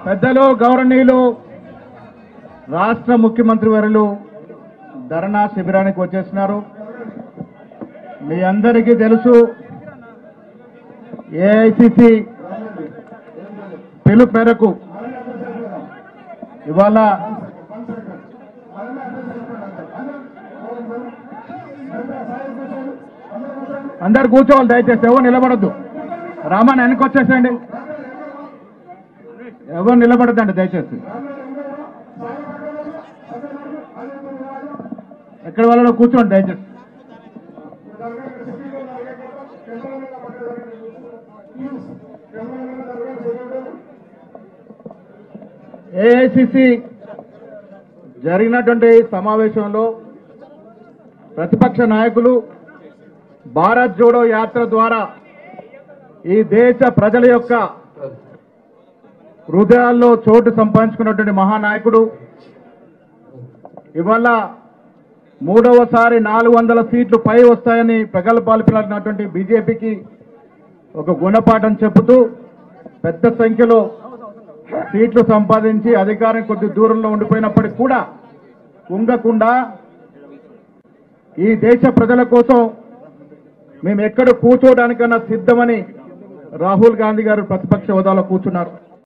పెద్దలు గౌరవనీయులు రాష్ట్ర ముఖ్యమంత్రి వర్యులు ధర్నా శిబిరానికి వచ్చేస్తున్నారు. మీ అందరికీ తెలుసు ఏఐసిసి పిలుపు మేరకు ఇవాళ అందరు కూర్చోవాలి. దయచేసి ఎవరు నిలబడద్దు. రామాన్ని వెనకొచ్చేసేయండి. ఎవరు నిలబడద్దండి దయచేసి. ఎక్కడ వాళ్ళలో కూర్చోండి దయచేసి. ఏఐసిసి జరిగినటువంటి సమావేశంలో ప్రతిపక్ష నాయకులు భారత్ జోడో యాత్ర ద్వారా ఈ దేశ ప్రజల యొక్క హృదయాల్లో చోటు సంపాదించుకున్నటువంటి మహానాయకుడు ఇవాళ మూడవసారి 400 సీట్లు పై వస్తాయని ప్రగల్భాలు పిలిచినటువంటి బీజేపీకి ఒక గుణపాఠం చెబుతూ పెద్ద సంఖ్యలో సీట్లు సంపాదించి అధికారం కొద్ది దూరంలో ఉండిపోయినప్పటికీ కూడా కుంగకుండా ఈ దేశ ప్రజల కోసం మేము ఎక్కడ కూర్చోవడానికన్నా సిద్ధమని రాహుల్ గాంధీ గారు ప్రతిపక్ష హోదాలో కూర్చున్నారు.